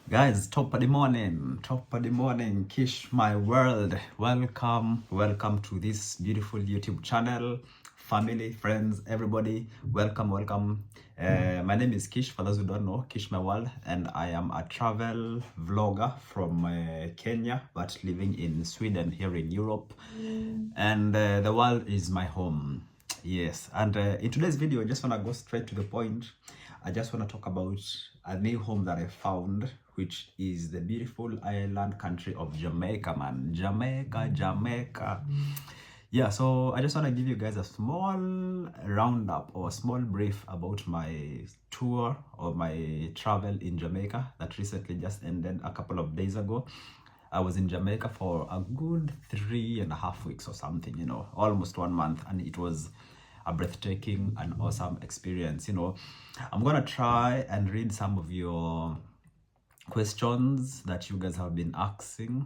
Guys, top of the morning, Kish, my world. Welcome to this beautiful YouTube channel. Family, friends, everybody, welcome. My name is Kish, for those who don't know, Kish, my world, and I am a travel vlogger from Kenya, but living in Sweden, here in Europe, and the world is my home. Yes, and in today's video, I just want to go straight to the point. I just want to talk about a new home that I found, which is the beautiful island country of Jamaica, man. Jamaica. Yeah, so I just want to give you guys a small roundup or a small brief about my tour or my travel in Jamaica that recently just ended a couple of days ago. I was in Jamaica for a good 3.5 weeks or something, almost 1 month, and it was a breathtaking and awesome experience. I'm gonna try and read some of your questions that you guys have been asking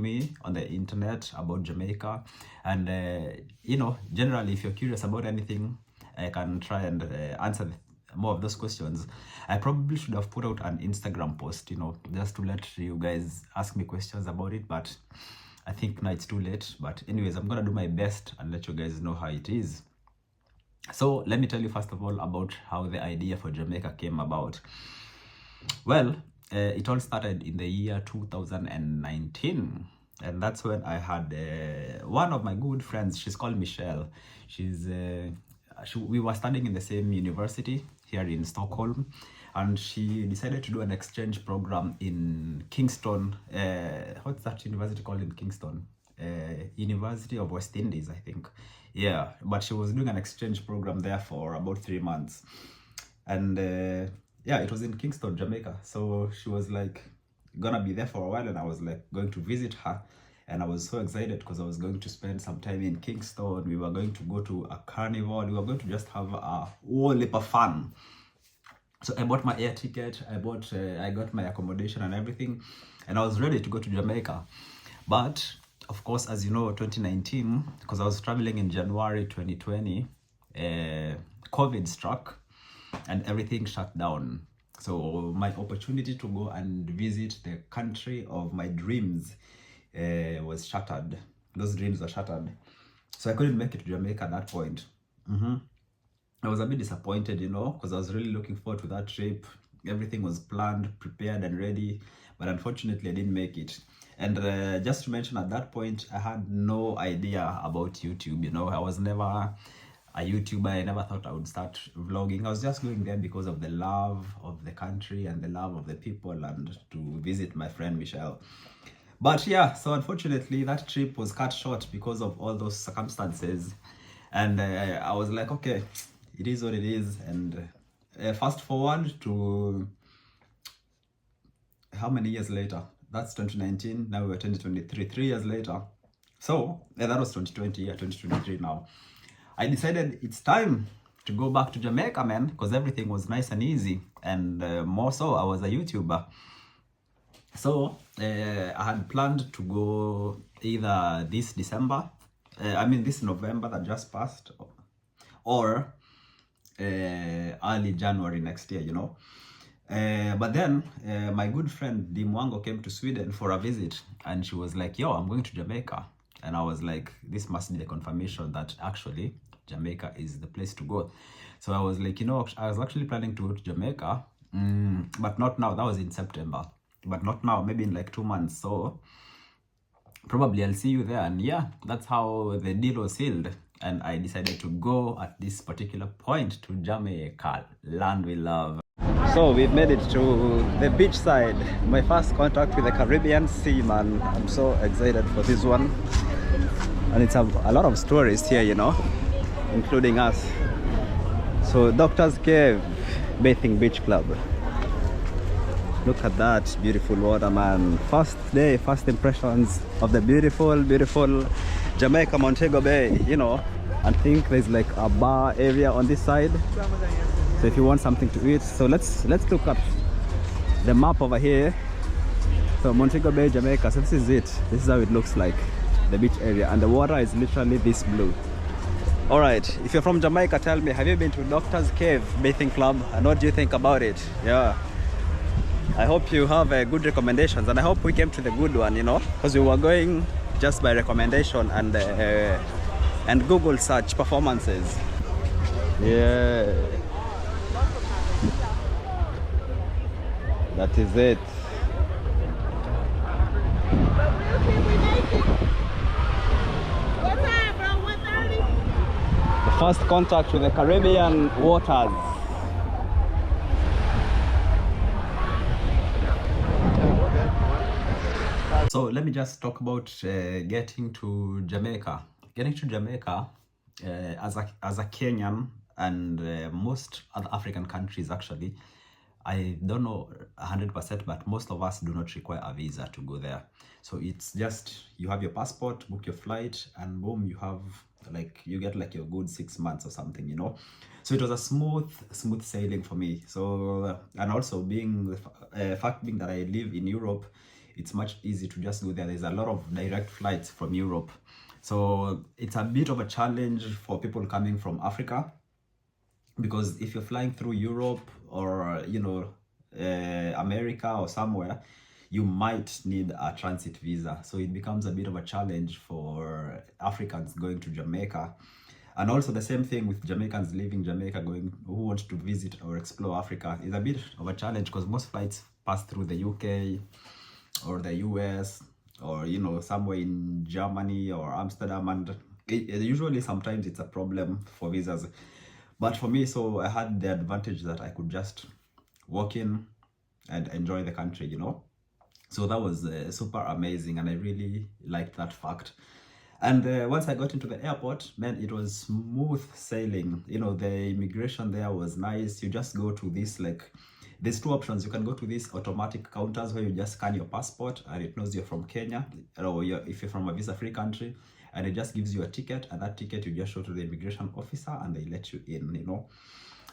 me on the internet about Jamaica, and generally, if you're curious about anything, I can try and answer more of those questions. I probably should have put out an Instagram post, just to let you guys ask me questions about it, but I think now it's too late. But anyways, I'm gonna do my best and let you guys know how it is. So let me tell you first of all about how the idea for Jamaica came about. Well, it all started in the year 2019, and that's when I had one of my good friends. She's called Michelle. We were studying in the same university here in Stockholm, and she decided to do an exchange program in Kingston. What's that university called in Kingston? University of West Indies, I think. Yeah, but she was doing an exchange program there for about 3 months, and yeah, it was in Kingston, Jamaica. So she was like gonna be there for a while, and I was like going to visit her, and I was so excited because I was going to spend some time in Kingston. We were going to go to a carnival. We were going to just have a whole heap of fun. So I bought my air ticket, I got my accommodation and everything, and I was ready to go to Jamaica. But of course, as you know, 2019, because I was traveling in January 2020, COVID struck and everything shut down. So my opportunity to go and visit the country of my dreams was shattered. Those dreams were shattered. So I couldn't make it to Jamaica at that point. I was a bit disappointed, because I was really looking forward to that trip. Everything was planned, prepared, and ready, but unfortunately, I didn't make it. And just to mention, at that point, I had no idea about YouTube. I was never a YouTuber. I never thought I would start vlogging. I was just going there because of the love of the country and the love of the people, and to visit my friend Michelle. But yeah, so unfortunately, that trip was cut short because of all those circumstances. And I was like, okay, it is what it is. And fast forward to how many years later? That's 2019. Now we're 2023, 3 years later. So that was 2020, yeah, 2023 now. I decided it's time to go back to Jamaica, man, because everything was nice and easy. And more so, I was a YouTuber. So I had planned to go either this December, this November that just passed, or early January next year, but then my good friend Dimwango came to Sweden for a visit, and she was like, yo, I'm going to Jamaica. And I was like, this must be the confirmation that actually Jamaica is the place to go. So I was like, I was actually planning to go to Jamaica, but not now. That was in September, but not now, maybe in like 2 months. So probably I'll see you there. And yeah, that's how the deal was sealed. And I decided to go at this particular point to Jamaica, land we love. So we've made it to the beach side. My first contact with the Caribbean Sea, man. I'm so excited for this one. And it's a lot of stories here, including us. So Doctor's Cave Bathing Beach Club. Look at that beautiful water, man. First day, first impressions of the beautiful Jamaica, Montego Bay, I think there's like a bar area on this side. So if you want something to eat, so let's look at the map over here. So Montego Bay, Jamaica. So this is it. This is how it looks like, the beach area, and the water is literally this blue. All right, if you're from Jamaica, tell me, have you been to Doctor's Cave Bathing Club, and what do you think about it? Yeah. I hope you have good recommendations, and I hope we came to the good one, you know, because we were going just by recommendation and Google search performances. Yeah, that is it. What time, bro? 1:30? The first contact with the Caribbean waters. So let me just talk about getting to Jamaica. Getting to Jamaica as a Kenyan and most other African countries actually, I don't know 100%, but most of us do not require a visa to go there. So it's just you have your passport, book your flight, and boom, you have you get like your good 6 months or something, you know. So it was a smooth sailing for me. So and also being fact being that I live in Europe, it's much easier to just go there. There's a lot of direct flights from Europe. So it's a bit of a challenge for people coming from Africa, because if you're flying through Europe or America or somewhere, you might need a transit visa. So it becomes a bit of a challenge for Africans going to Jamaica. And also the same thing with Jamaicans leaving Jamaica who want to visit or explore Africa. It's a bit of a challenge because most flights pass through the UK or the US or somewhere in Germany or Amsterdam, and usually sometimes it's a problem for visas. But for me, so I had the advantage that I could just walk in and enjoy the country, you know. So that was super amazing, and I really liked that fact. And once I got into the airport, man, it was smooth sailing. You know, the immigration there was nice. You just go to this, there's two options. You can go to these automatic counters where you just scan your passport and it knows you're from Kenya, or if you're from a visa-free country, and it just gives you a ticket, and that ticket you just show to the immigration officer and they let you in, you know.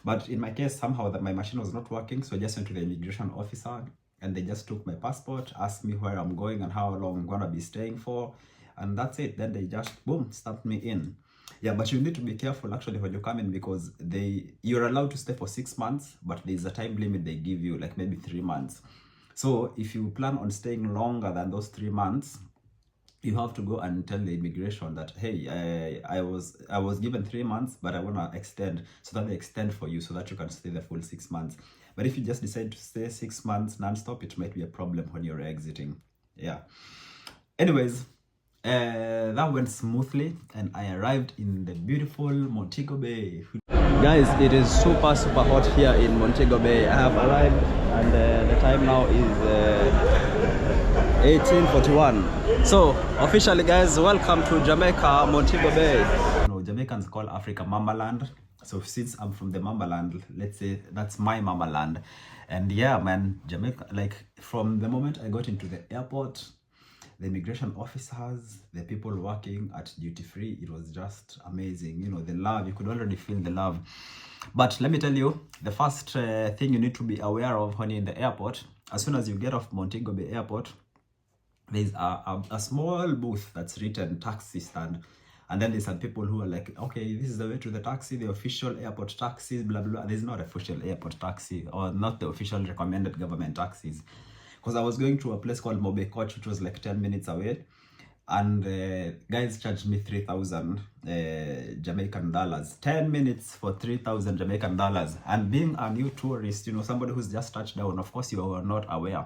But in my case, somehow that my machine was not working, so I just went to the immigration officer and they just took my passport, asked me where I'm going and how long I'm gonna be staying for, and that's it. Then they just boom, stamped me in. Yeah, but you need to be careful actually when you come in, because you're allowed to stay for 6 months, but there's a time limit they give you, like maybe 3 months. So if you plan on staying longer than those 3 months, you have to go and tell the immigration that, hey, I was given 3 months, but I want to extend, so that they extend for you so that you can stay the full 6 months. But if you just decide to stay 6 months non-stop, it might be a problem when you're exiting. Yeah. Anyways, that went smoothly, and I arrived in the beautiful Montego Bay. Guys, it is super hot here in Montego Bay. I have arrived, and the time now is 18:41. So officially, guys, welcome to Jamaica, Montego Bay. Jamaicans call Africa Mama Land. So since I'm from the Mama Land, let's say that's my Mama Land. And yeah, man, Jamaica, from the moment I got into the airport, the immigration officers, the people working at duty free, it was just amazing. You know, the love, you could already feel the love. But let me tell you, the first thing you need to be aware of when you're in the airport, as soon as you get off Montego Bay Airport, there's a small booth that's written taxi stand. And then there's some people who are like, okay, this is the way to the taxi, the official airport taxis, blah, blah, blah. There's not official airport taxi, or not the official recommended government taxis. Because I was going to a place called Mobe Coach, which was like 10 minutes away. And guys charged me 3,000 Jamaican dollars. 10 minutes for 3,000 Jamaican dollars. And being a new tourist, you know, somebody who's just touched down, of course you are not aware.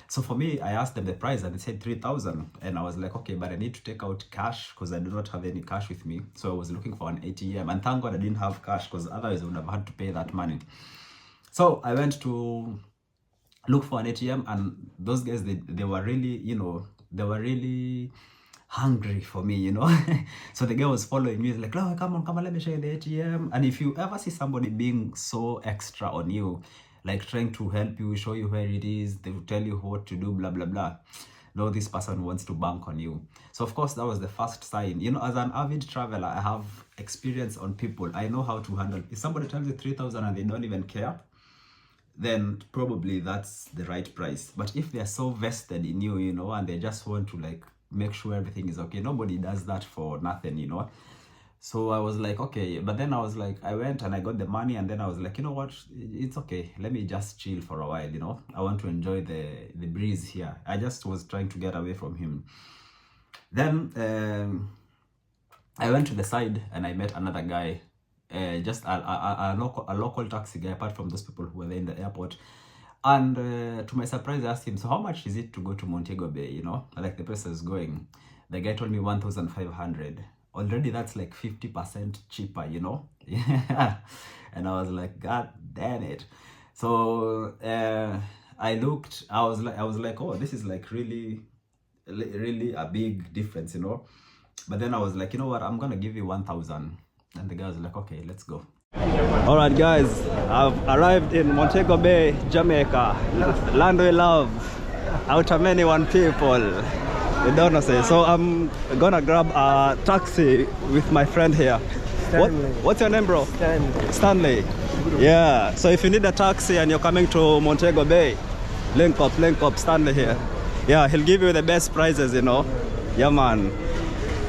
So for me, I asked them the price and they said 3,000. And I was like, okay, but I need to take out cash because I do not have any cash with me. So I was looking for an ATM. And thank God I didn't have cash, because otherwise I would have had to pay that money. So I went to look for an ATM, and those guys, they were really, you know, they were really hungry for me, you know. So the guy was following me. He's like, oh, come on, let me show you the ATM. And if you ever see somebody being so extra on you, like trying to help you, show you where it is, they will tell you what to do, blah, blah, blah. No, this person wants to bank on you. So of course, that was the first sign. You know, as an avid traveler, I have experience on people. I know how to handle. If somebody tells you 3,000 and they don't even care, then probably that's the right price. But if they're so vested in you, you know, and they just want to make sure everything is okay, nobody does that for nothing, you know. So I was like, okay, but then I was like, I went and I got the money, and then I was like, you know what, it's okay, let me just chill for a while, you know. I want to enjoy the breeze here. I just was trying to get away from him. Then I went to the side and I met another guy, just a local taxi guy, apart from those people who were there in the airport. And to my surprise, I asked him, so how much is it to go to Montego Bay, you know, like the place I was going? The guy told me 1,500. Already that's like 50% cheaper, you know. Yeah. And I was like, God damn it. So I looked, I was like, oh, this is like really a big difference, you know. But then I was like, you know what, I'm gonna give you 1,000. And the guy was like, okay, let's go. All right, guys, I've arrived in Montego Bay, Jamaica, land we love, out of many one people. You don't know, say. So I'm gonna grab a taxi with my friend here. What's your name, bro? Stanley. Yeah. So if you need a taxi and you're coming to Montego Bay, link up, Stanley here. Yeah, he'll give you the best prices, you know. Yeah, man.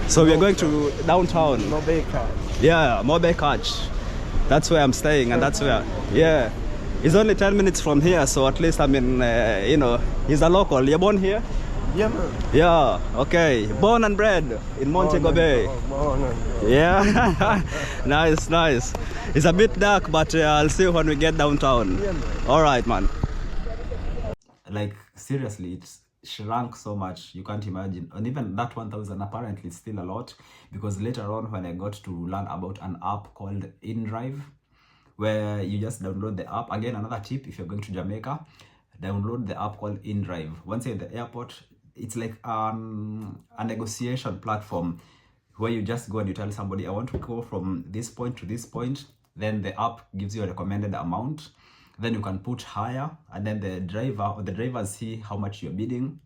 So we're going to downtown. Yeah, Mobe Catch. That's where I'm staying, and that's where, yeah. It's only 10 minutes from here, so at least I mean, you know, he's a local. You're born here? Yeah, man. Yeah, okay. Born and bred in Montego Bay. Yeah, nice. It's a bit dark, but I'll see when we get downtown. Yeah, man. All right, man. Like, seriously, it's shrunk so much, you can't imagine. And even that 1,000 apparently is still a lot, because later on when I got to learn about an app called InDrive, where you just download the app. Again, another tip, if you're going to Jamaica, download the app called InDrive. Once you're in the airport, it's like a negotiation platform where you just go and you tell somebody, I want to go from this point to this point. Then the app gives you a recommended amount. Then you can put higher, and then the driver or the drivers see how much you're bidding.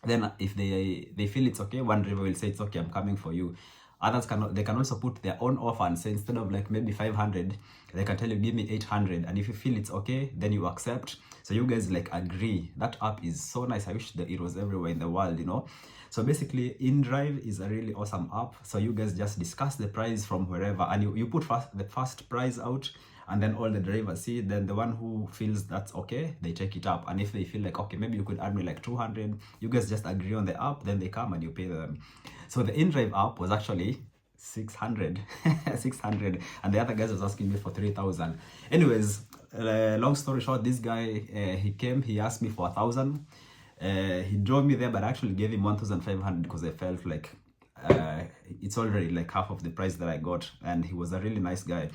Then if they feel it's okay, one driver will say it's okay, I'm coming for you. Others they can also put their own offer and say, instead of like maybe 500, they can tell you, give me 800. And if you feel it's okay, then you accept. So you guys like agree. That app is so nice. I wish that it was everywhere in the world, you know. So basically, InDrive is a really awesome app. So you guys just discuss the price from wherever, and you put the first price out, and then all the drivers see. Then the one who feels that's okay, they take it up. And if they feel like, okay, maybe you could add me like 200, you guys just agree on the app, then they come and you pay them. So the InDrive app was actually 600 600, and the other guys was asking me for 3,000. Anyways, long story short, this guy, he came, he asked me for 1,000. He drove me there, but I actually gave him 1,500 because I felt like it's already like half of the price that I got. And he was a really nice guy.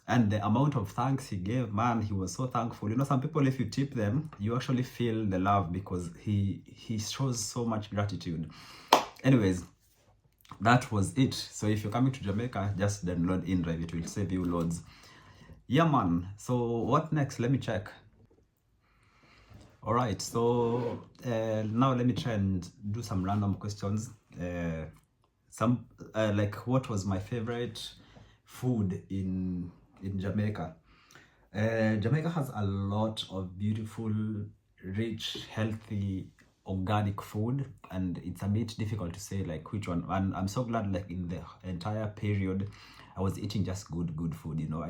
And the amount of thanks he gave, man, he was so thankful. You know, some people, if you tip them, you actually feel the love, because he shows so much gratitude. Anyways, that was it. So if you're coming to Jamaica, just download InDrive. It will save you loads. Yeah, man. So what next? Let me check. All right. So now let me try and do some random questions. Like, what was my favorite food in Jamaica? Jamaica has a lot of beautiful, rich, healthy, organic food, and it's a bit difficult to say like which one. And I'm so glad, like, in the entire period I was eating just good food, you know. I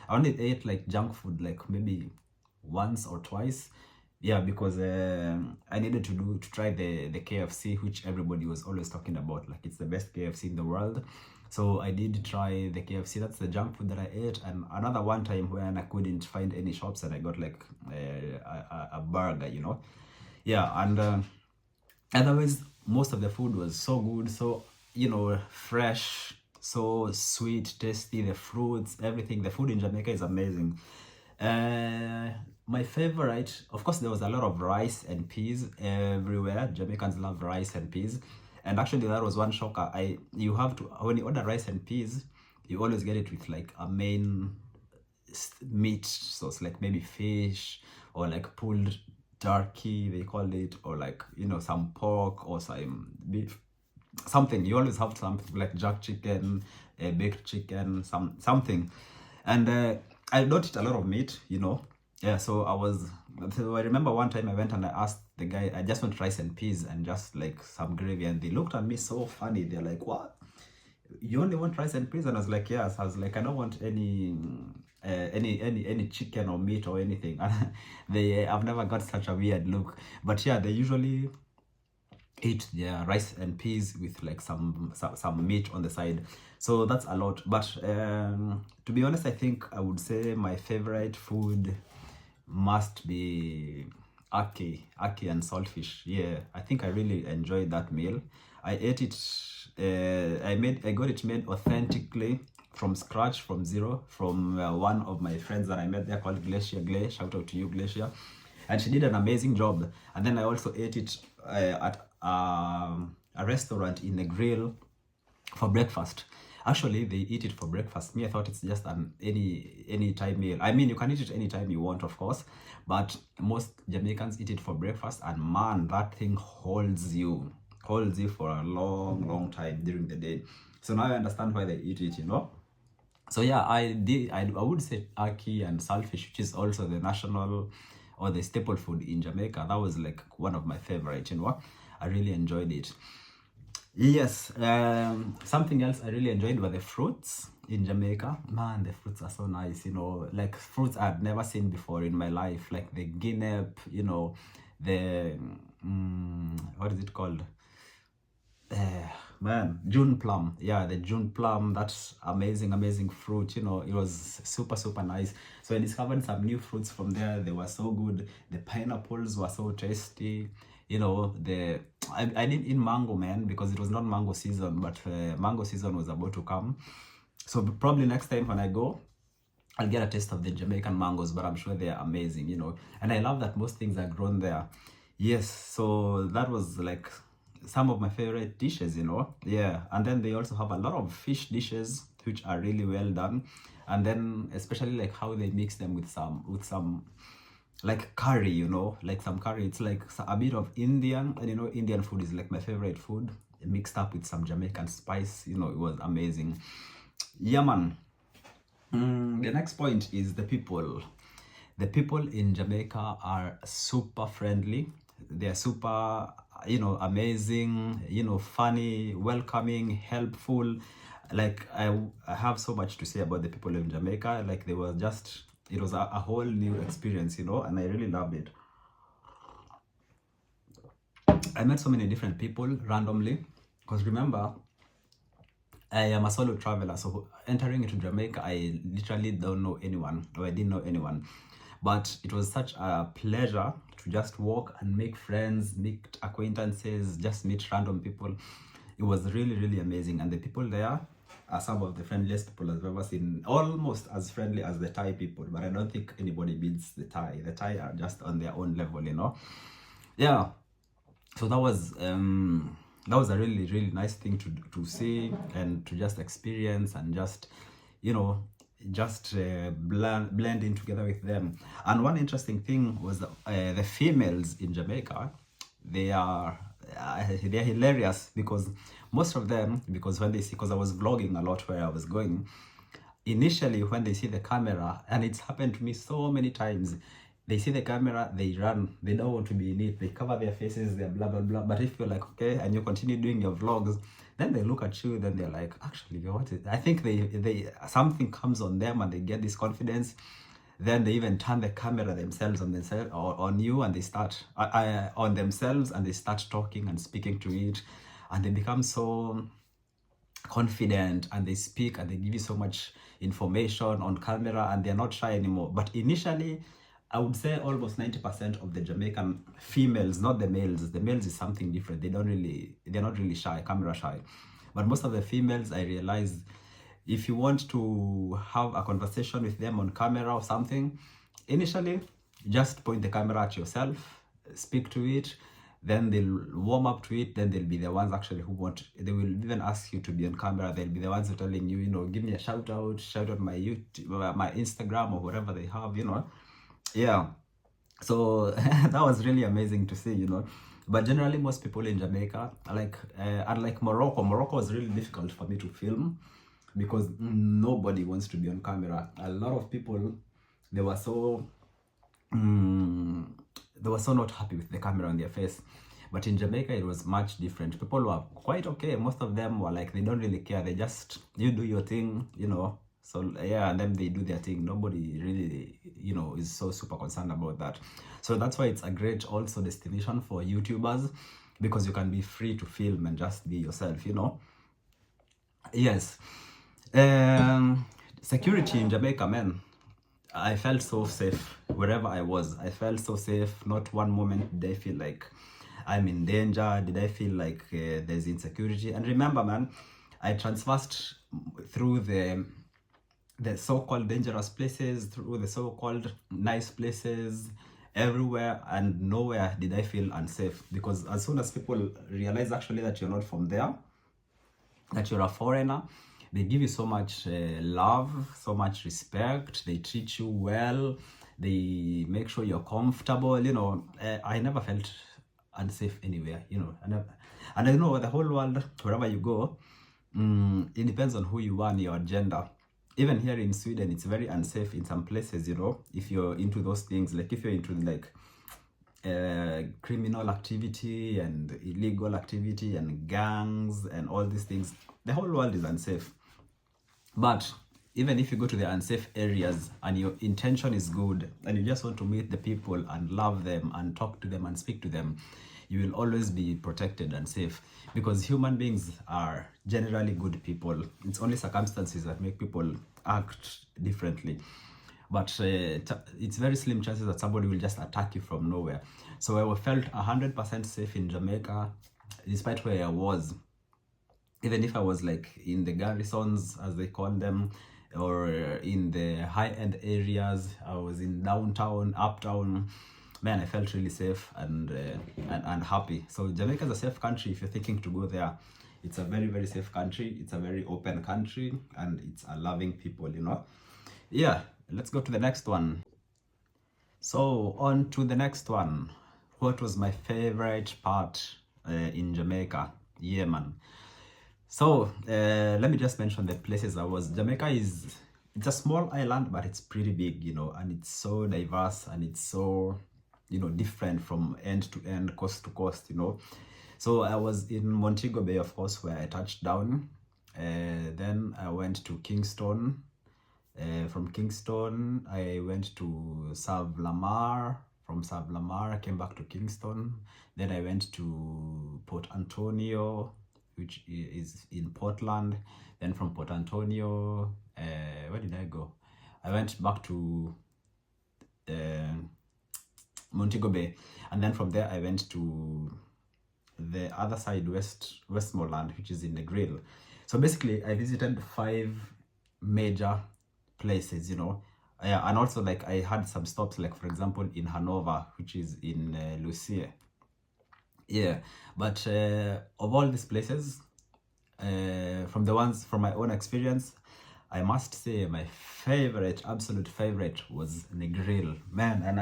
only ate like junk food like maybe once or twice. Yeah, because I needed to try the KFC, which everybody was always talking about, like it's the best KFC in the world. So I did try the KFC. That's the junk food that I ate. And another one time when I couldn't find any shops, and I got like a burger, you know. Yeah, and otherwise most of the food was so good, so, you know, fresh, so sweet, tasty. The fruits, everything. The food in Jamaica is amazing. My favorite, of course, there was a lot of rice and peas everywhere. Jamaicans love rice and peas. And actually, that was one shocker. You have to, when you order rice and peas, you always get it with like a main meat sauce, like maybe fish or like pulled turkey, they call it, or like, you know, some pork or some beef, something. You always have something like jerk chicken, baked chicken, something. And I don't eat a lot of meat, you know. Yeah, so I remember one time I went and I asked the guy, I just want rice and peas and just like some gravy, and they looked at me so funny. They're like, what? you only want rice and peas? And I was like, yes. I was like, I don't want any chicken or meat or anything. And I've never got such a weird look. But yeah, they usually eat their rice and peas with like some meat on the side, so that's a lot. But to be honest, I think I would say my favorite food must be aki and saltfish. Yeah, I think I really enjoyed that meal. I ate it, I got it made authentically from scratch, from zero, from one of my friends that I met there called Glacier. Shout out to you, Glacier. And she did an amazing job. And then I also ate it at a restaurant in the grill for breakfast. Actually, they eat it for breakfast. Me, I thought it's just an any time meal. I mean, you can eat it anytime you want, of course, but most Jamaicans eat it for breakfast, and man, that thing holds you for a long time during the day. So now I understand why they eat it, you know. So yeah, I would say aki and saltfish, which is also the national or the staple food in Jamaica. That was like one of my favorite, you know. I really enjoyed it. Yes, something else I really enjoyed were the fruits in Jamaica. Man, the fruits are so nice, you know, like fruits I've never seen before in my life, like the guinep, you know, the what is it called? Man, June plum. Yeah, the June plum. That's amazing fruit, you know. It was super nice. So I discovered some new fruits from there. They were so good. The pineapples were so tasty, you know. I didn't eat mango, man, because it was not mango season, but mango season was about to come. So probably next time when I go, I'll get a taste of the Jamaican mangoes, but I'm sure they're amazing, you know. And I love that most things are grown there. Yes, so that was like some of my favorite dishes, you know. Yeah, and then they also have a lot of fish dishes which are really well done. And then especially like how they mix them with some like curry, you know, like some curry. It's like a bit of Indian, and you know, Indian food is like my favorite food, mixed up with some Jamaican spice. You know, it was amazing. Yeah, man. The next point is the people. The people in Jamaica are super friendly. They're super, you know, amazing, you know, funny, welcoming, helpful. Like I have so much to say about the people in Jamaica. Like they were just, it was a whole new experience, you know, and I really loved it. I met so many different people randomly, because remember, I am a solo traveler, so entering into Jamaica, I literally don't know anyone, or I didn't know anyone. But it was such a pleasure to just walk and make friends, meet acquaintances, just meet random people. It was really amazing. And the people there are some of the friendliest people I've ever seen, almost as friendly as the Thai people. But I don't think anybody beats the Thai. The Thai are just on their own level, you know. Yeah. So that was a really nice thing to see and to just experience, and just, you know, just blend in together with them. And one interesting thing was that, the females in Jamaica, they're hilarious, because most of them, because when they see, because I was vlogging a lot where I was going, initially when they see the camera, and it's happened to me so many times, they see the camera, they run, they don't want to be in it, they cover their faces, they're blah blah. But if you're like, okay, and you continue doing your vlogs, then they look at you, then they're like, actually, what is, I think they something comes on them, and they get this confidence. Then they even turn the camera themselves or on you, and they start on themselves, and they start talking and speaking to it, and they become so confident, and they speak, and they give you so much information on camera, and they're not shy anymore. But initially, I would say almost 90% of the Jamaican females, not the males. The males is something different. They're not really shy, camera shy. But most of the females, I realized, if you want to have a conversation with them on camera or something, initially, just point the camera at yourself, speak to it, then they'll warm up to it, then they'll be the ones actually they will even ask you to be on camera. They'll be the ones who are telling you, you know, give me a shout out my YouTube, my Instagram, or whatever they have, you know. Yeah, so that was really amazing to see, you know. But generally, most people in Jamaica, like unlike Morocco was really difficult for me to film, because nobody wants to be on camera. A lot of people, they were so not happy with the camera on their face. But in Jamaica, it was much different. People were quite okay. Most of them were like, they don't really care. They just, you do your thing, you know. So yeah, and then they do their thing. Nobody really, you know, is so super concerned about that. So that's why it's a great also destination for YouTubers, because you can be free to film and just be yourself, you know. Yes. Security in Jamaica, man. I felt so safe wherever I was. I felt so safe. Not one moment did I feel like I'm in danger. Did I feel like there's insecurity? And remember, man, I transversed through the so-called dangerous places, through the so-called nice places, everywhere, and nowhere did I feel unsafe. Because as soon as people realize actually that you're not from there, that you're a foreigner, they give you so much love, so much respect. They treat you well. They make sure you're comfortable. You know, I never felt unsafe anywhere. You know, and I know the whole world, wherever you go, it depends on who you are and your gender. Even here in Sweden, it's very unsafe in some places, you know, if you're into those things. Like if you're into like criminal activity and illegal activity and gangs and all these things, the whole world is unsafe. But even if you go to the unsafe areas and your intention is good and you just want to meet the people and love them and talk to them and speak to them, you will always be protected and safe, because human beings are generally good people. It's only circumstances that make people act differently. But it's very slim chances that somebody will just attack you from nowhere. So I felt 100% safe in Jamaica, despite where I was. Even if I was like in the garrisons, as they call them, or in the high-end areas, I was in downtown, uptown, man, I felt really safe and happy. So Jamaica is a safe country. If you're thinking to go there, it's a very, very safe country. It's a very open country, and it's a loving people, you know. Yeah, let's go to the next one. So on to the next one. What was my favorite part in Jamaica? Yeah, man. So let me just mention the places I was. Jamaica it's a small island, but it's pretty big, you know, and it's so diverse and it's so, you know, different from end to end, coast to coast, you know. So I was in Montego Bay, of course, where I touched down. Then I went to Kingston. From Kingston, I went to South Lamar. From South Lamar, I came back to Kingston. Then I went to Port Antonio, which is in Portland. Then from Port Antonio, where did I go? I went back to Montego Bay, and then from there I went to the other side, Westmoreland, which is in the Grill. So basically I visited 5 major places, you know. And also like I had some stops, like for example in Hanover, which is in Lucia. Yeah, but of all these places, from my own experience, I must say my favorite, absolute favorite, was Negril, man. And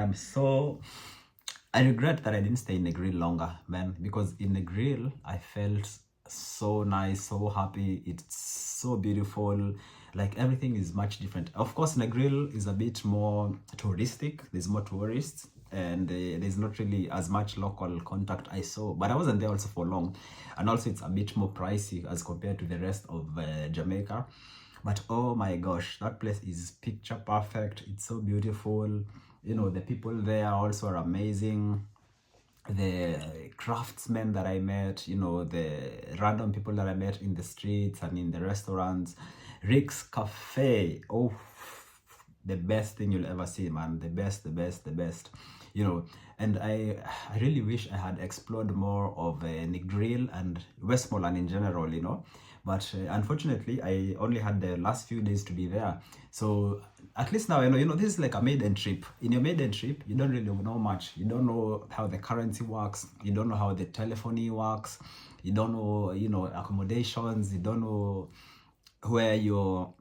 I regret that I didn't stay in Negril longer, man, because in Negril I felt so nice, so happy. It's so beautiful. Like everything is much different. Of course, Negril is a bit more touristic. There's more tourists, and there's not really as much local contact I saw. But I wasn't there also for long, and also it's a bit more pricey as compared to the rest of Jamaica. But oh my gosh, that place is picture perfect. It's so beautiful. You know, the people there also are amazing. The craftsmen that I met, you know, the random people that I met in the streets and in the restaurants. Rick's Cafe, oh, the best thing you'll ever see, man. The best, you know. And I really wish I had explored more of Negril and Westmoreland in general, you know. But unfortunately, I only had the last few days to be there. So at least now, you know, this is like a maiden trip. In your maiden trip, you don't really know much. You don't know how the currency works. You don't know how the telephony works. You don't know, you know, accommodations. You don't know where your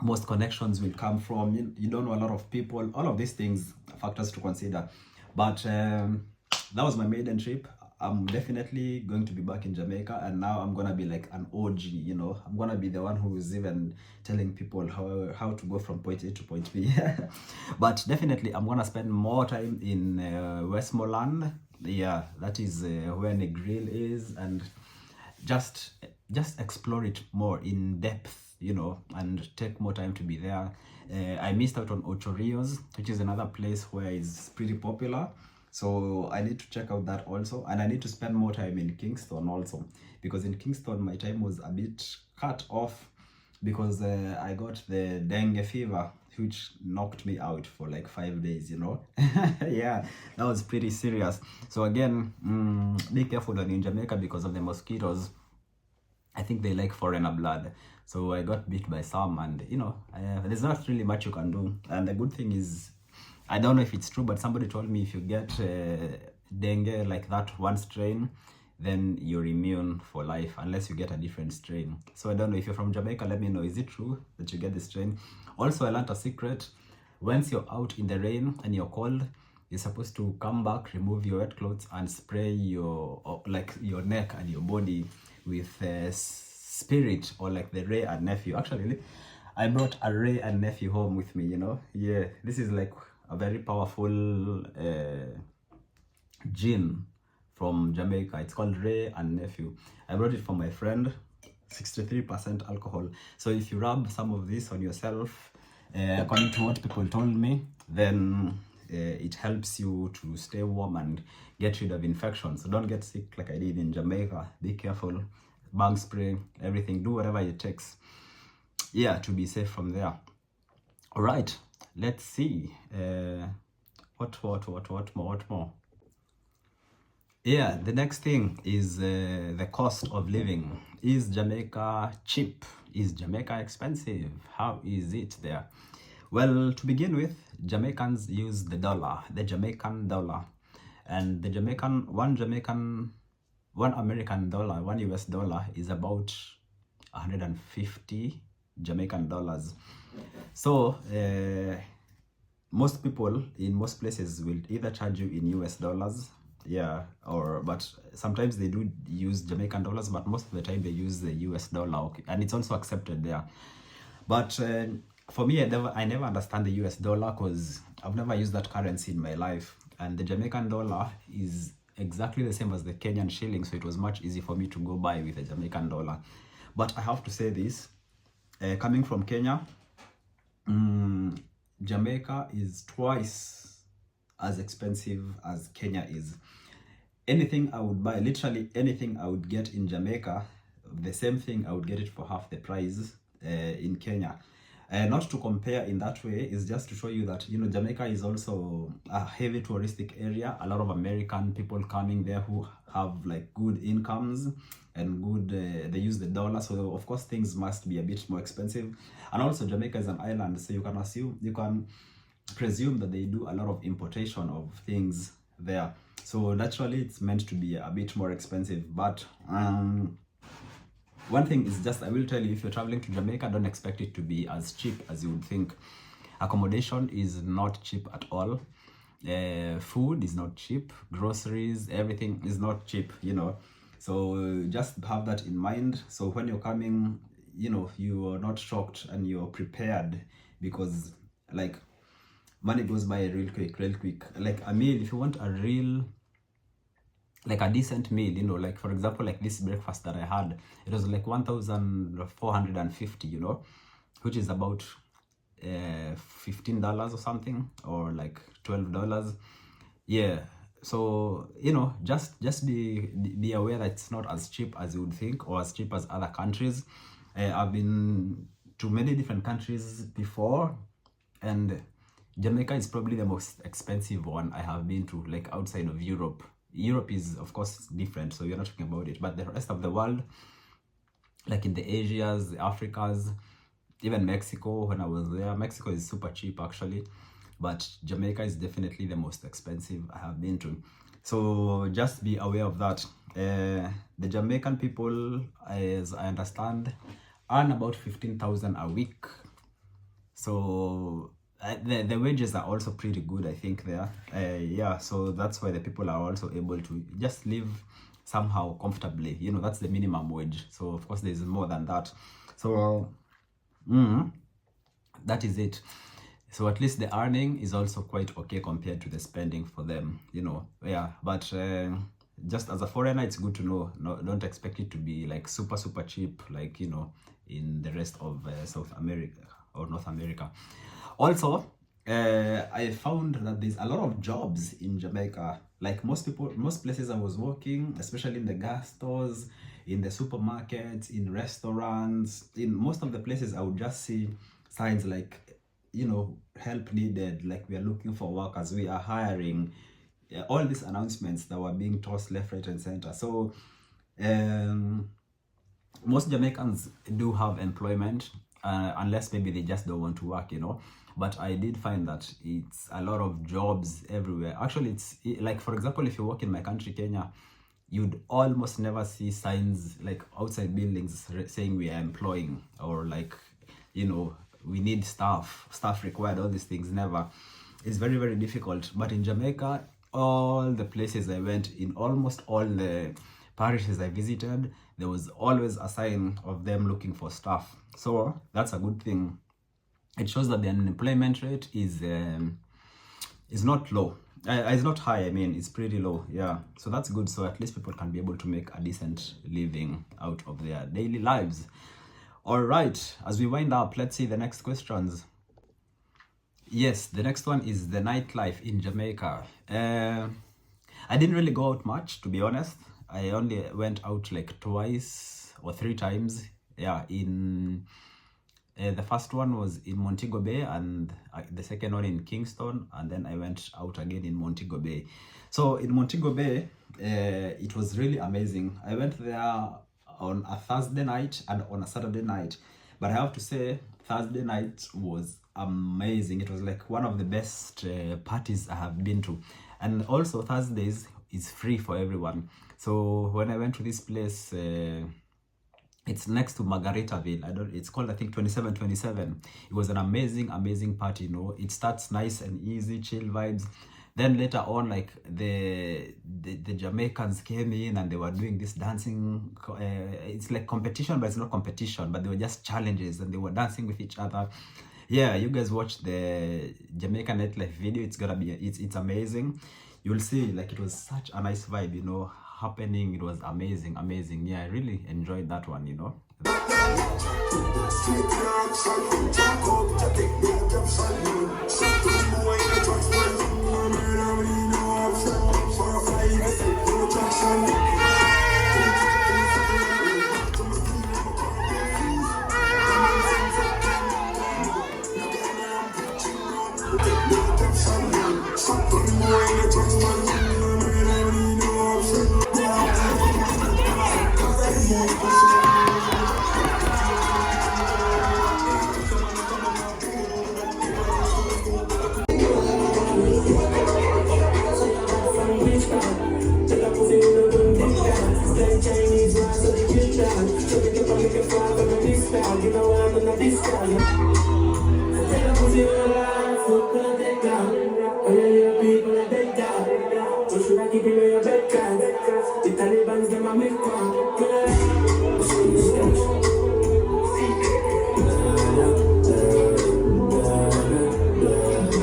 most connections will come from. You don't know a lot of people. All of these things, factors to consider. But that was my maiden trip. I'm definitely going to be back in Jamaica, and now I'm gonna be like an OG, you know. I'm gonna be the one who is even telling people how to go from point A to point B. But definitely I'm gonna spend more time in Westmoreland, Yeah, that is where the grill is, and just explore it more in depth, you know, and take more time to be there. I missed out on Ocho Rios, which is another place where it's pretty popular, so I need to check out that also. And I need to spend more time in Kingston also, because in Kingston my time was a bit cut off because I got the dengue fever, which knocked me out for like 5 days, you know. Yeah, that was pretty serious. So again, be careful when in Jamaica because of the mosquitoes. I think they like foreigner blood. So I got bit by some, and you know, there's not really much you can do. And the good thing is, I don't know if it's true, but somebody told me if you get dengue, like that one strain, then you're immune for life unless you get a different strain. So I don't know, if you're from Jamaica, let me know, is it true that you get the strain? Also, I learned a secret. Once you're out in the rain and you're cold, you're supposed to come back, remove your wet clothes, and spray your like your neck and your body with spirit, or like the Ray and Nephew. Actually, I brought a Ray and Nephew home with me, you know. Yeah, this is like a very powerful gin from Jamaica. It's called Ray and Nephew. I brought it for my friend. 63% alcohol. So if you rub some of this on yourself, according to what people told me, then it helps you to stay warm and get rid of infections. So don't get sick like I did in Jamaica. Be careful. Bug spray, everything. Do whatever it takes, yeah, to be safe from there. All right, let's see. What more? Yeah, the next thing is the cost of living. Is Jamaica cheap? Is Jamaica expensive? How is it there? Well, to begin with, Jamaicans use the dollar, the Jamaican dollar. And the one American dollar, one US dollar is about 150 Jamaican dollars. So, most people in most places will either charge you in US dollars, yeah, but sometimes they do use Jamaican dollars, but most of the time they use the US dollar, okay, and it's also accepted there. But for me, I never understand the US dollar because I've never used that currency in my life, and the Jamaican dollar is exactly the same as the Kenyan shilling, so it was much easier for me to go buy with a Jamaican dollar. But I have to say this, coming from Kenya, Jamaica is twice as expensive as Kenya is. Anything I would buy, literally anything I would get in Jamaica, the same thing I would get it for half the price in Kenya. Not to compare in that way, is just to show you that, you know, Jamaica is also a heavy touristic area. A lot of American people coming there who have like good incomes and good, they use the dollar, so of course things must be a bit more expensive. And also Jamaica is an island, so you can presume that they do a lot of importation of things there, so naturally it's meant to be a bit more expensive. But one thing is, just I will tell you, if you're traveling to Jamaica, don't expect it to be as cheap as you would think. Accommodation is not cheap at all. Food is not cheap. Groceries, everything is not cheap, you know. So just have that in mind. So when you're coming, you know, you are not shocked and you're prepared, because like money goes by real quick. Like a meal, if you want a real, like a decent meal, you know, like for example, like this breakfast that I had, it was like 1,450, you know, which is about $15 or something, or like $12. Yeah, so you know, just be aware that it's not as cheap as you would think, or as cheap as other countries. I've been to many different countries before, and Jamaica is probably the most expensive one I have been to, like outside of Europe. Europe is of course different, so we're not talking about it, but the rest of the world, like in the Asias, the Africas, even Mexico, when I was there, Mexico is super cheap actually, but Jamaica is definitely the most expensive I have been to. So just be aware of that. The Jamaican people, as I understand, earn about 15,000 a week. So the wages are also pretty good, I think, there. Yeah, so that's why the people are also able to just live somehow comfortably. You know, that's the minimum wage. So of course there's more than that. So that is it. So at least the earning is also quite okay compared to the spending for them, you know. Yeah, but just as a foreigner, it's good to know. No, don't expect it to be like super cheap, like, you know, in the rest of South America or North America. Also, I found that there's a lot of jobs in Jamaica. Like most places I was working, especially in the gas stores, in the supermarkets, in restaurants, in most of the places, I would just see signs like, you know, help needed, like we are looking for workers, we are hiring. All these announcements that were being tossed left, right, and center. So most Jamaicans do have employment, unless maybe they just don't want to work, you know. But I did find that it's a lot of jobs everywhere. Actually, it's like, for example, if you work in my country, Kenya, you'd almost never see signs like outside buildings saying we are employing, or like, you know, we need staff required, all these things. Never. It's very difficult. But in Jamaica, all the places I went, in almost all the parishes I visited, there was always a sign of them looking for staff. So that's a good thing. It shows that the unemployment rate is not low. It's not high, I mean, it's pretty low. Yeah, so that's good. So at least people can be able to make a decent living out of their daily lives. All right, as we wind up, let's see the next questions. Yes, the next one is the nightlife in Jamaica. I didn't really go out much, to be honest. I only went out like 2 or 3 times. Yeah, in the first one was in Montego Bay, and the second one in Kingston, and then I went out again in Montego Bay. So in Montego Bay, it was really amazing. I went there on a Thursday night and on a Saturday night, but I have to say Thursday night was amazing. It was like one of the best parties I have been to. And also Thursdays is free for everyone. So when I went to this place, it's next to Margaritaville. It's called, I think, 2727. It was an amazing party, you know. It starts nice and easy, chill vibes. Then later on, like the Jamaicans came in and they were doing this dancing. It's like competition, but it's not competition, but they were just challenges and they were dancing with each other. Yeah, you guys watch the Jamaican nightlife video. It's amazing. You'll see, like, it was such a nice vibe, you know, happening. It was amazing. Yeah, I really enjoyed that one, you know.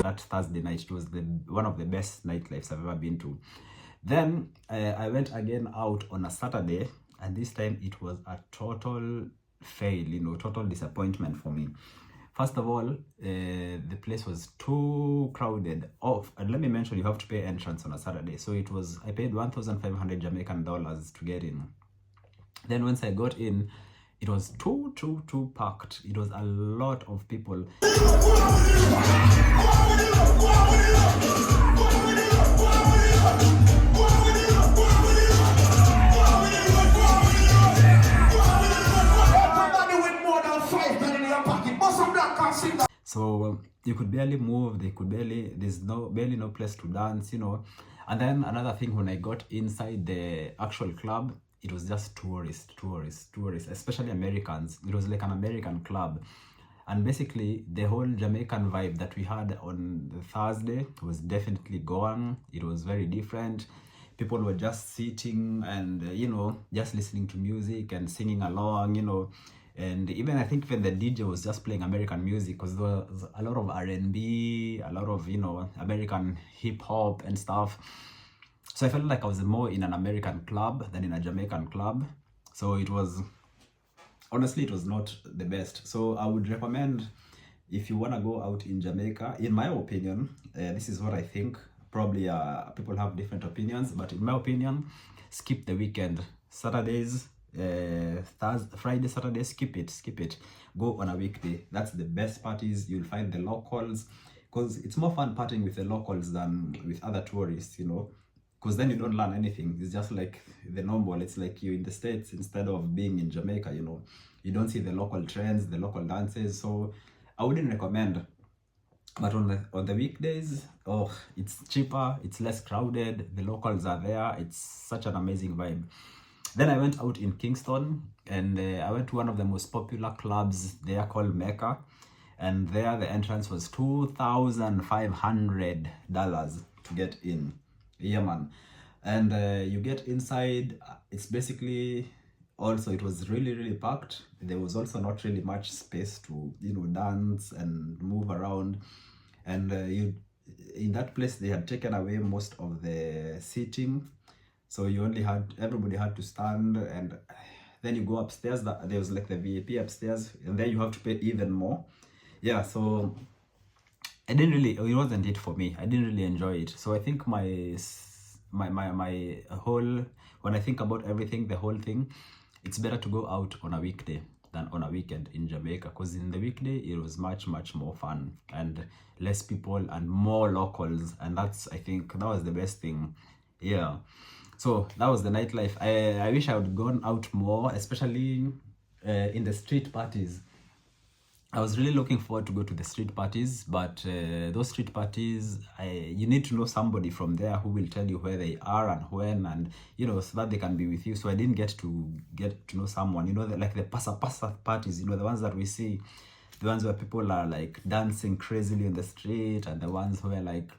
That Thursday night, it was one of the best nightlifes I've ever been to. Then I went again out on a Saturday, and this time it was a total fail, you know, total disappointment for me. First of all, the place was too crowded. And let me mention, you have to pay entrance on a Saturday. So I paid 1,500 Jamaican dollars to get in. Then once I got in, it was too packed. It was a lot of people. So you could barely move, there's barely no place to dance, you know. And then another thing, when I got inside the actual club, it was just tourists, especially Americans. It was like an American club. And basically, the whole Jamaican vibe that we had on the Thursday was definitely gone. It was very different. People were just sitting and, you know, just listening to music and singing along, you know. And even I think even the DJ was just playing American music, because there was a lot of R&B, a lot of, you know, American hip hop and stuff. So I felt like I was more in an American club than in a Jamaican club. So it was, honestly, it was not the best. So I would recommend, if you want to go out in Jamaica, in my opinion, this is what I think. Probably people have different opinions, but in my opinion, skip the weekend. Saturdays, Thursday, Friday, Saturday, skip it. Go on a weekday. That's the best parties. You'll find the locals, because it's more fun partying with the locals than with other tourists, you know, because then you don't learn anything. It's just like the normal. It's like you're in the States instead of being in Jamaica, you know. You don't see the local trends, the local dances. So I wouldn't recommend. But on the weekdays, oh, it's cheaper, it's less crowded, the locals are there. It's such an amazing vibe. Then I went out in Kingston, and I went to one of the most popular clubs there called Mecca, and there the entrance was $2,500 to get in. Yeah, man. And you get inside. It's basically, also it was really packed. There was also not really much space to, you know, dance and move around. And you, in that place, they had taken away most of the seating, so you only had, everybody had to stand. And then you go upstairs, there was like the VIP upstairs, and then you have to pay even more. Yeah, so I didn't really, it wasn't it for me. I didn't really enjoy it. So I think my whole, when I think about everything, the whole thing, it's better to go out on a weekday than on a weekend in Jamaica, because in the weekday it was much more fun and less people and more locals, and that's, I think that was the best thing. Yeah, so that was the nightlife. I wish I would gone out more, especially in the street parties. I was really looking forward to go to the street parties, but those street parties, you need to know somebody from there who will tell you where they are and when, and, you know, so that they can be with you. So I didn't get to know someone, you know, like the pasa parties, you know, the ones that we see, the ones where people are like dancing crazily in the street, and the ones where, like,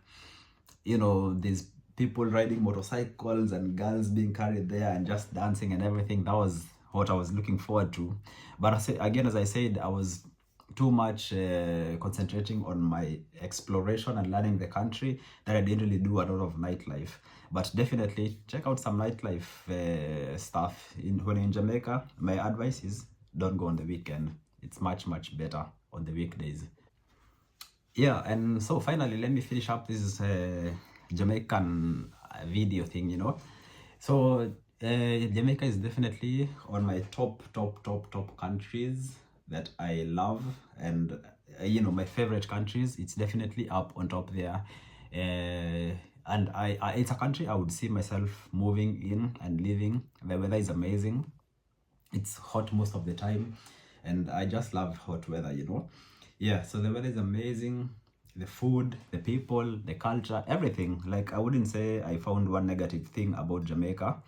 you know, there's people riding motorcycles and girls being carried there and just dancing and everything. That was what I was looking forward to. But again, as I said, I was too much concentrating on my exploration and learning the country, that I didn't really do a lot of nightlife. But definitely check out some nightlife stuff when you're in Jamaica. My advice is, don't go on the weekend. It's much better on the weekdays. Yeah, and so finally, let me finish up this Jamaican video thing, you know. So Jamaica is definitely on my top countries that I love, and you know, my favorite countries. It's definitely up on top there, and it's a country I would see myself moving in and living. The weather is amazing. It's hot most of the time, and I just love hot weather, you know. Yeah, so the weather is amazing, the food, the people, the culture, everything. Like, I wouldn't say I found one negative thing about Jamaica,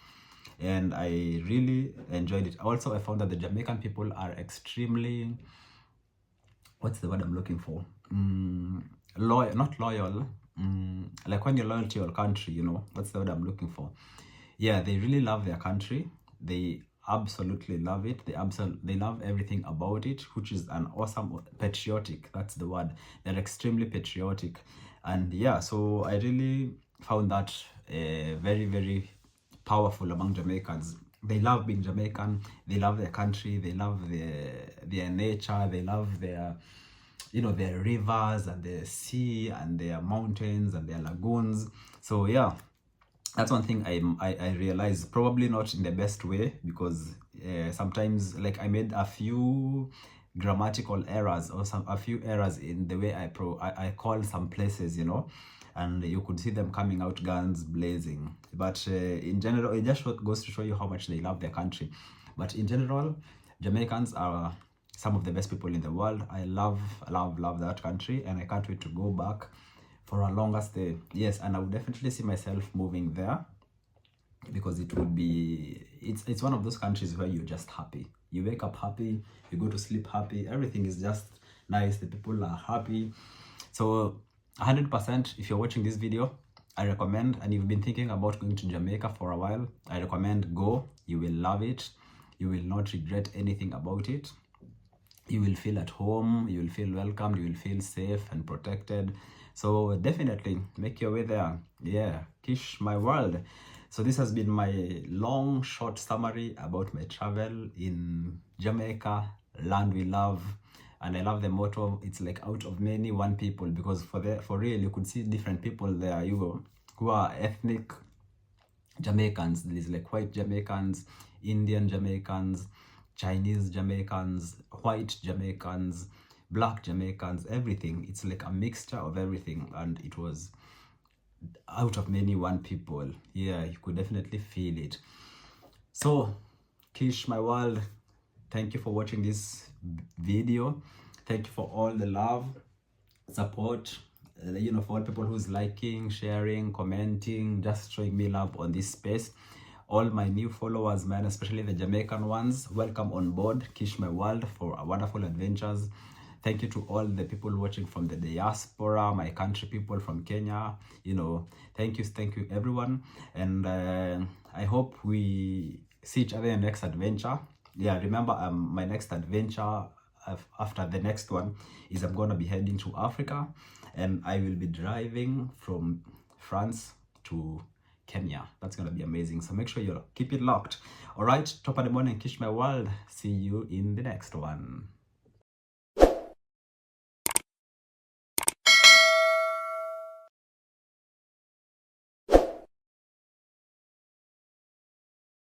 and I really enjoyed it. Also, I found that the Jamaican people are extremely, what's the word I'm looking for? Loyal, not loyal. Like when you're loyal to your country, you know, what's the word I'm looking for? Yeah, they really love their country. They absolutely love it. They love everything about it, which is an awesome, patriotic, that's the word. They're extremely patriotic. And yeah, so I really found that very powerful among Jamaicans. They love being Jamaican. They love their country. They love their nature. They love their, you know, their rivers and their sea and their mountains and their lagoons. So yeah, that's one thing I realized, probably not in the best way, because sometimes, like, I made a few grammatical errors, or a few errors in the way I call some places, you know, and you could see them coming out guns blazing. But in general, it just goes to show you how much they love their country. But in general, Jamaicans are some of the best people in the world. I love that country, and I can't wait to go back for a longer stay. Yes, and I would definitely see myself moving there, because it would be, it's one of those countries where you're just happy. You wake up happy, you go to sleep happy, everything is just nice, the people are happy. So 100%, if you're watching this video, I recommend, and you've been thinking about going to Jamaica for a while, I recommend go. You will love it. You will not regret anything about it. You will feel at home, you will feel welcomed, you will feel safe and protected. So definitely make your way there. Yeah, Kish, my world. So this has been my long, short summary about my travel in Jamaica, land we love. And I love the motto, it's like out of many, one people, because for real, you could see different people there, who are ethnic Jamaicans. There's like white Jamaicans, Indian Jamaicans, Chinese Jamaicans, white Jamaicans, black Jamaicans, everything. It's like a mixture of everything, and it was out of many, one people. Yeah, you could definitely feel it. So Kish, my world, thank you for watching this video. Thank you for all the love, support, for all people who's liking, sharing, commenting, just showing me love on this space. All my new followers, man, especially the Jamaican ones, welcome on board Kish My World for wonderful adventures. Thank you to all the people watching from the diaspora, my country people from Kenya. Thank you everyone. And I hope we see each other in the next adventure. Yeah, remember, my next adventure after the next one is I'm gonna be heading to Africa, and I will be driving from France to Kenya. That's gonna be amazing. So make sure you keep it locked. All right, Toppa the morning, Kish My World. See you in the next one.